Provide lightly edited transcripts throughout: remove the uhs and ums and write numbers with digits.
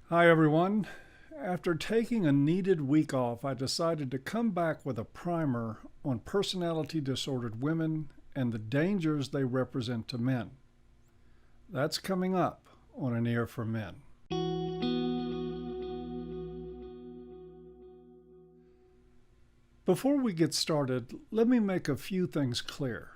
Hi everyone. After taking a needed week off, I decided to come back with a primer on personality disordered women and the dangers they represent to men. That's coming up on An Ear for Men. Before we get started, let me make a few things clear.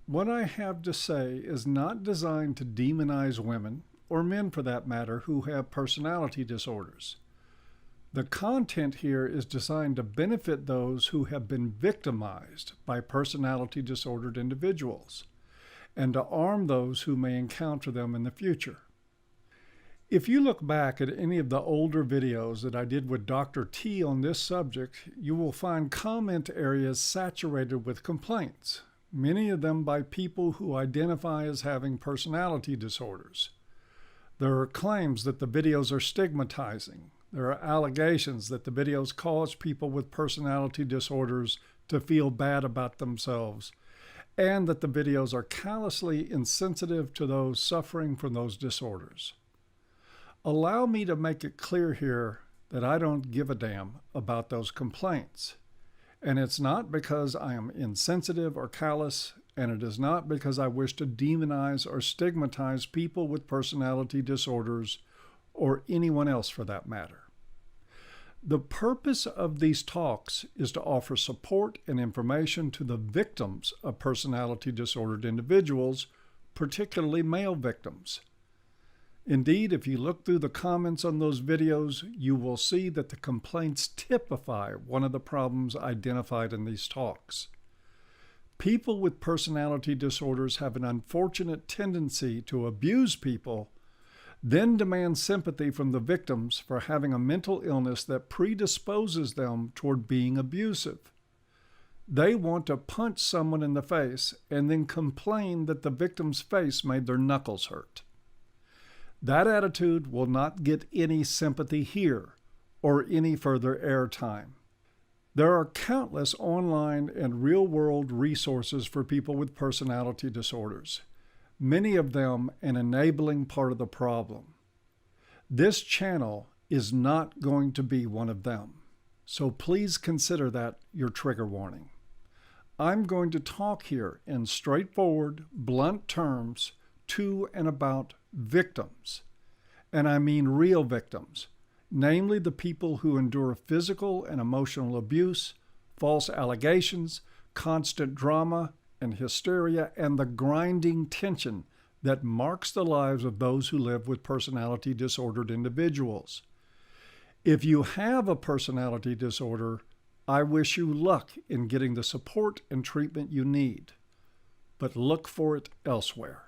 What I have to say is not designed to demonize women, or men for that matter, who have personality disorders. The content here is designed to benefit those who have been victimized by personality disordered individuals, and to arm those who may encounter them in the future. If you look back at any of the older videos that I did with Dr. T on this subject, you will find comment areas saturated with complaints, many of them by people who identify as having personality disorders. There are claims that the videos are stigmatizing. There are allegations that the videos cause people with personality disorders to feel bad about themselves, and that the videos are callously insensitive to those suffering from those disorders. Allow me to make it clear here that I don't give a damn about those complaints. And it's not because I am insensitive or callous, and it is not because I wish to demonize or stigmatize people with personality disorders, or anyone else for that matter. The purpose of these talks is to offer support and information to the victims of personality disordered individuals, particularly male victims. Indeed, if you look through the comments on those videos, you will see that the complaints typify one of the problems identified in these talks. People with personality disorders have an unfortunate tendency to abuse people, then demand sympathy from the victims for having a mental illness that predisposes them toward being abusive. They want to punch someone in the face and then complain that the victim's face made their knuckles hurt. That attitude will not get any sympathy here or any further airtime. There are countless online and real-world resources for people with personality disorders, many of them an enabling part of the problem. This channel is not going to be one of them, so please consider that your trigger warning. I'm going to talk here in straightforward, blunt terms to and about victims, and I mean real victims, namely the people who endure physical and emotional abuse, false allegations, constant drama and hysteria, and the grinding tension that marks the lives of those who live with personality disordered individuals. If you have a personality disorder, I wish you luck in getting the support and treatment you need, but look for it elsewhere.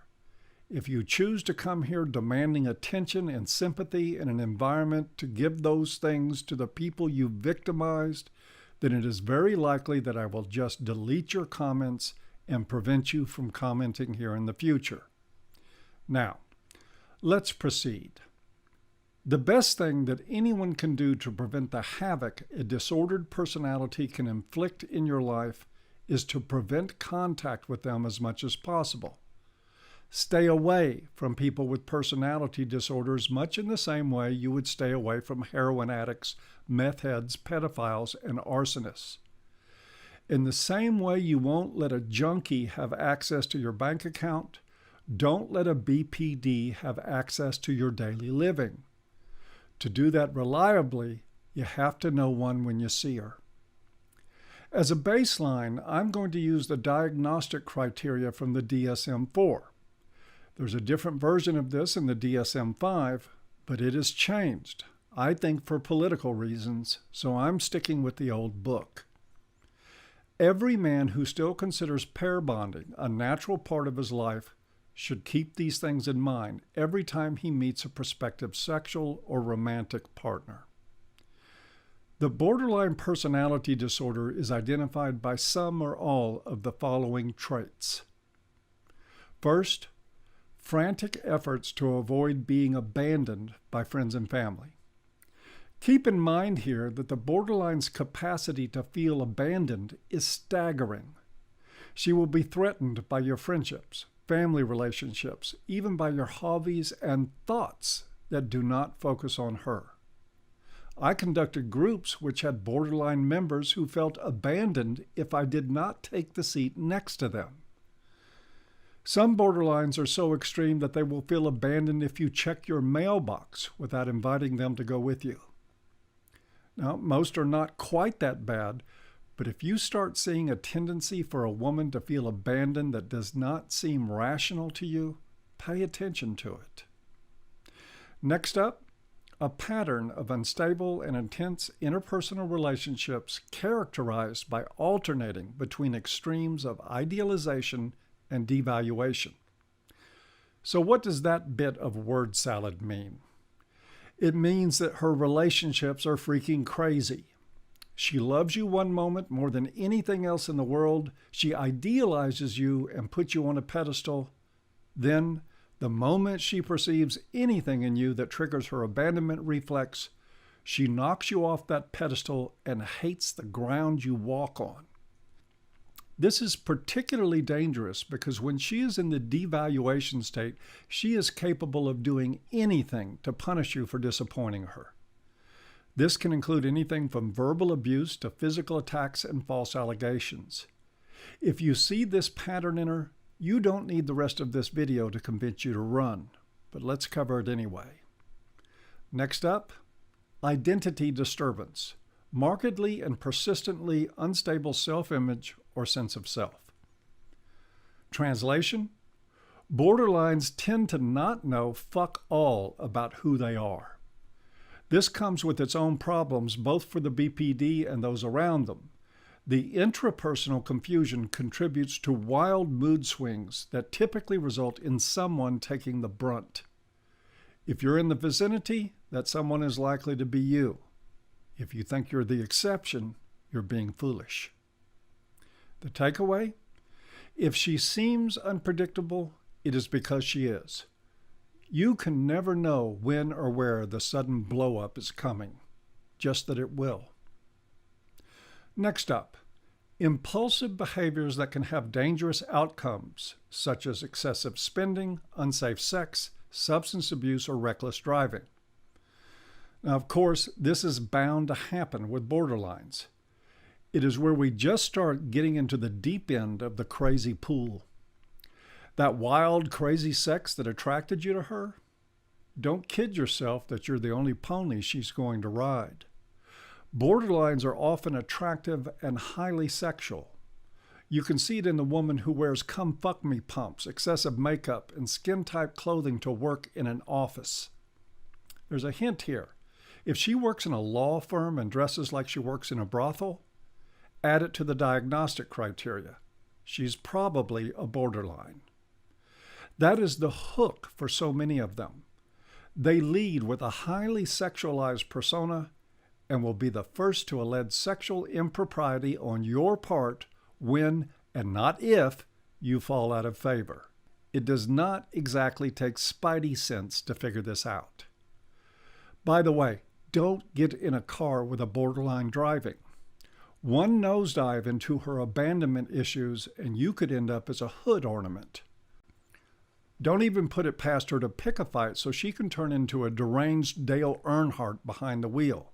If you choose to come here demanding attention and sympathy in an environment to give those things to the people you victimized, then it is very likely that I will just delete your comments and prevent you from commenting here in the future. Now, let's proceed. The best thing that anyone can do to prevent the havoc a disordered personality can inflict in your life is to prevent contact with them as much as possible. Stay away from people with personality disorders much in the same way you would stay away from heroin addicts, meth heads, pedophiles, and arsonists. In the same way you won't let a junkie have access to your bank account, don't let a BPD have access to your daily living. To do that reliably, you have to know one when you see her. As a baseline, I'm going to use the diagnostic criteria from the DSM-4. There's a different version of this in the DSM-5, but it has changed, I think for political reasons, so I'm sticking with the old book. Every man who still considers pair bonding a natural part of his life should keep these things in mind every time he meets a prospective sexual or romantic partner. The borderline personality disorder is identified by some or all of the following traits. First, frantic efforts to avoid being abandoned by friends and family. Keep in mind here that the borderline's capacity to feel abandoned is staggering. She will be threatened by your friendships, family relationships, even by your hobbies and thoughts that do not focus on her. I conducted groups which had borderline members who felt abandoned if I did not take the seat next to them. Some borderlines are so extreme that they will feel abandoned if you check your mailbox without inviting them to go with you. Now, most are not quite that bad, but if you start seeing a tendency for a woman to feel abandoned that does not seem rational to you, pay attention to it. Next up, a pattern of unstable and intense interpersonal relationships characterized by alternating between extremes of idealization and devaluation. So what does that bit of word salad mean? It means that her relationships are freaking crazy. She loves you one moment more than anything else in the world. She idealizes you and puts you on a pedestal. Then, the moment she perceives anything in you that triggers her abandonment reflex, she knocks you off that pedestal and hates the ground you walk on. This is particularly dangerous because when she is in the devaluation state, she is capable of doing anything to punish you for disappointing her. This can include anything from verbal abuse to physical attacks and false allegations. If you see this pattern in her, you don't need the rest of this video to convince you to run, but let's cover it anyway. Next up, identity disturbance, markedly and persistently unstable self-image or sense of self. Translation, borderlines tend to not know fuck all about who they are. This comes with its own problems both for the BPD and those around them. The intrapersonal confusion contributes to wild mood swings that typically result in someone taking the brunt. If you're in the vicinity, that someone is likely to be you. If you think you're the exception, you're being foolish. The takeaway? If she seems unpredictable, it is because she is. You can never know when or where the sudden blow-up is coming, just that it will. Next up, impulsive behaviors that can have dangerous outcomes, such as excessive spending, unsafe sex, substance abuse, or reckless driving. Now, of course, this is bound to happen with borderlines. It is where we just start getting into the deep end of the crazy pool. That wild, crazy sex that attracted you to her? Don't kid yourself that you're the only pony she's going to ride. Borderlines are often attractive and highly sexual. You can see it in the woman who wears come fuck me pumps, excessive makeup, and skin-tight clothing to work in an office. There's a hint here. If she works in a law firm and dresses like she works in a brothel, add it to the diagnostic criteria. She's probably a borderline. That is the hook for so many of them. They lead with a highly sexualized persona and will be the first to allege sexual impropriety on your part when, and not if, you fall out of favor. It does not exactly take spidey sense to figure this out. By the way, don't get in a car with a borderline driving. One nosedive into her abandonment issues and you could end up as a hood ornament. Don't even put it past her to pick a fight so she can turn into a deranged Dale Earnhardt behind the wheel.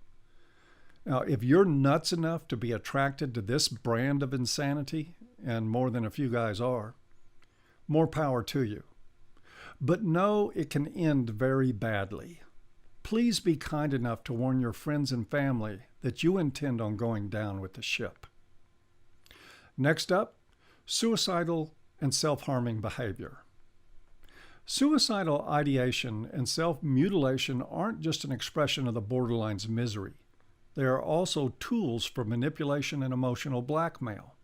Now, if you're nuts enough to be attracted to this brand of insanity, and more than a few guys are, more power to you. But know it can end very badly. Please be kind enough to warn your friends and family that you intend on going down with the ship. Next up, suicidal and self-harming behavior. Suicidal ideation and self-mutilation aren't just an expression of the borderline's misery. They are also tools for manipulation and emotional blackmail.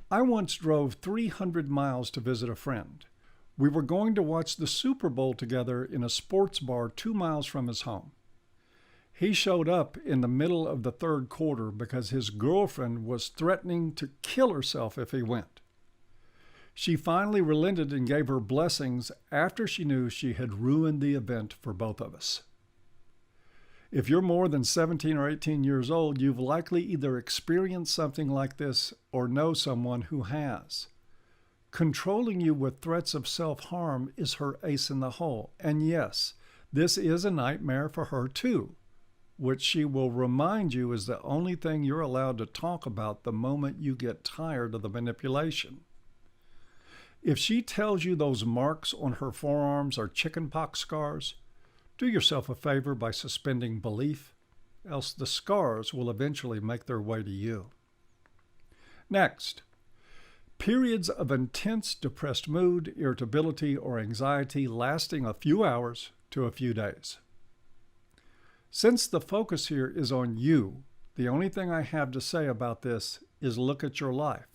I once drove 300 miles to visit a friend. We were going to watch the Super Bowl together in a sports bar 2 miles from his home. He showed up in the middle of the third quarter because his girlfriend was threatening to kill herself if he went. She finally relented and gave her blessings after she knew she had ruined the event for both of us. If you're more than 17 or 18 years old, you've likely either experienced something like this or know someone who has. Controlling you with threats of self-harm is her ace in the hole. And yes, This is a nightmare for her too, which she will remind you is the only thing you're allowed to talk about the moment you get tired of the manipulation. If she tells you those marks on her forearms are chickenpox scars, do yourself a favor by suspending belief, else the scars will eventually make their way to you. Next, periods of intense depressed mood, irritability, or anxiety lasting a few hours to a few days. Since the focus here is on you, the only thing I have to say about this is look at your life.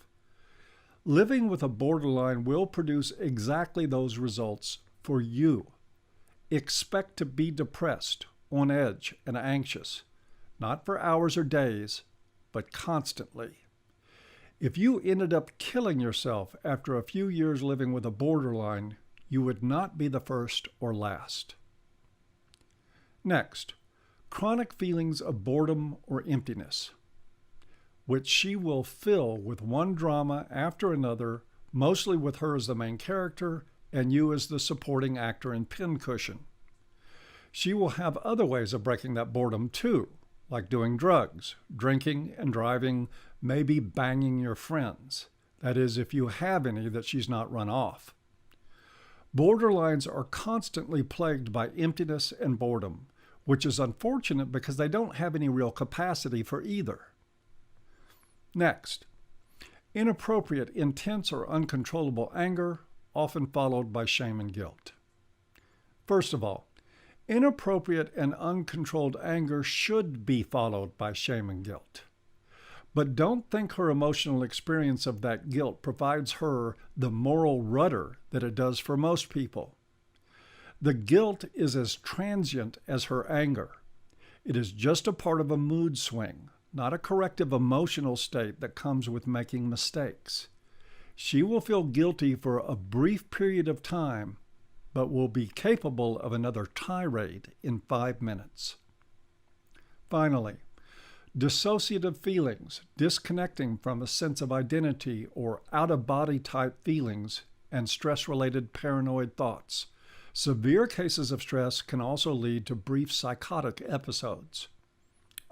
Living with a borderline will produce exactly those results for you. Expect to be depressed, on edge, and anxious, not for hours or days, but constantly. If you ended up killing yourself after a few years living with a borderline, you would not be the first or last. Next, chronic feelings of boredom or emptiness, which she will fill with one drama after another, mostly with her as the main character and you as the supporting actor and pincushion. She will have other ways of breaking that boredom too, like doing drugs, drinking and driving, maybe banging your friends. That is, if you have any that she's not run off. Borderlines are constantly plagued by emptiness and boredom, which is unfortunate because they don't have any real capacity for either. Next, inappropriate, intense, or uncontrollable anger, often followed by shame and guilt. First of all, inappropriate and uncontrolled anger should be followed by shame and guilt. But don't think her emotional experience of that guilt provides her the moral rudder that it does for most people. The guilt is as transient as her anger. It is just a part of a mood swing, not a corrective emotional state that comes with making mistakes. She will feel guilty for a brief period of time, but will be capable of another tirade in 5 minutes. Finally, dissociative feelings, disconnecting from a sense of identity or out-of-body type feelings, and stress-related paranoid thoughts. Severe cases of stress can also lead to brief psychotic episodes.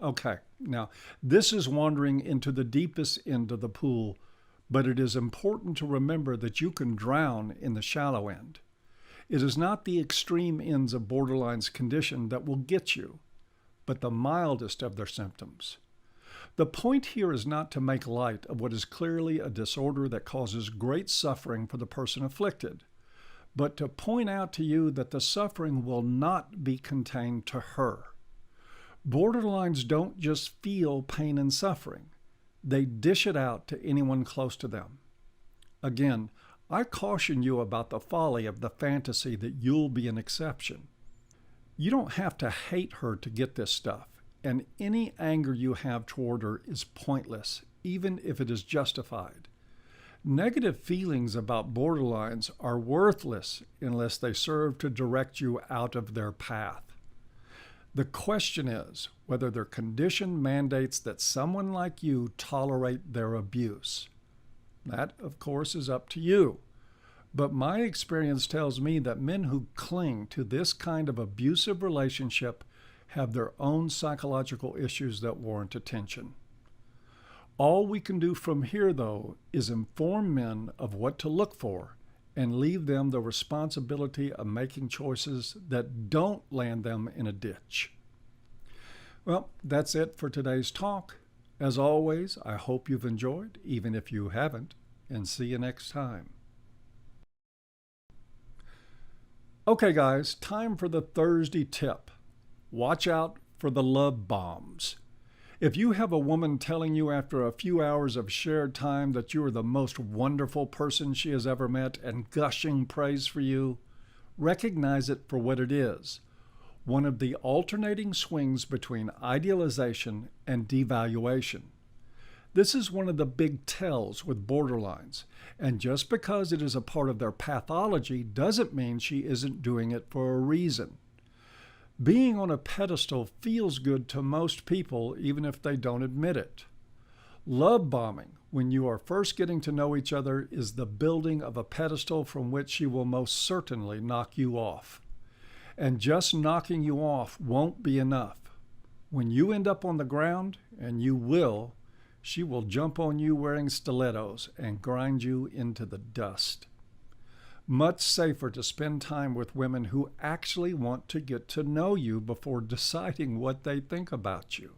Okay, now this is wandering into the deepest end of the pool, but it is important to remember that you can drown in the shallow end. It is not the extreme ends of borderline's condition that will get you, but the mildest of their symptoms. The point here is not to make light of what is clearly a disorder that causes great suffering for the person afflicted, but to point out to you that the suffering will not be contained to her. Borderlines don't just feel pain and suffering. They dish it out to anyone close to them. Again, I caution you about the folly of the fantasy that you'll be an exception. You don't have to hate her to get this stuff, and any anger you have toward her is pointless, even if it is justified. Negative feelings about borderlines are worthless unless they serve to direct you out of their path. The question is whether their condition mandates that someone like you tolerate their abuse. That, of course, is up to you. But my experience tells me that men who cling to this kind of abusive relationship have their own psychological issues that warrant attention. All we can do from here, though, is inform men of what to look for and leave them the responsibility of making choices that don't land them in a ditch. Well, that's it for today's talk. As always, I hope you've enjoyed, even if you haven't, and see you next time. Okay, guys, time for the Thursday tip. Watch out for the love bombs. If you have a woman telling you after a few hours of shared time that you are the most wonderful person she has ever met and gushing praise for you, recognize it for what it is, one of the alternating swings between idealization and devaluation. This is one of the big tells with borderlines, and just because it is a part of their pathology doesn't mean she isn't doing it for a reason. Being on a pedestal feels good to most people, even if they don't admit it. Love bombing, when you are first getting to know each other, is the building of a pedestal from which she will most certainly knock you off. And just knocking you off won't be enough. When you end up on the ground, and you will, she will jump on you wearing stilettos and grind you into the dust. Much safer to spend time with women who actually want to get to know you before deciding what they think about you.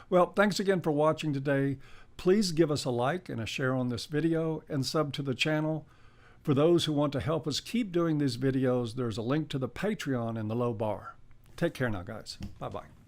Well, thanks again for watching today. Please give us a like and a share on this video and sub to the channel. For those who want to help us keep doing these videos, there's a link to the Patreon in the low bar. Take care now, guys. Bye-bye.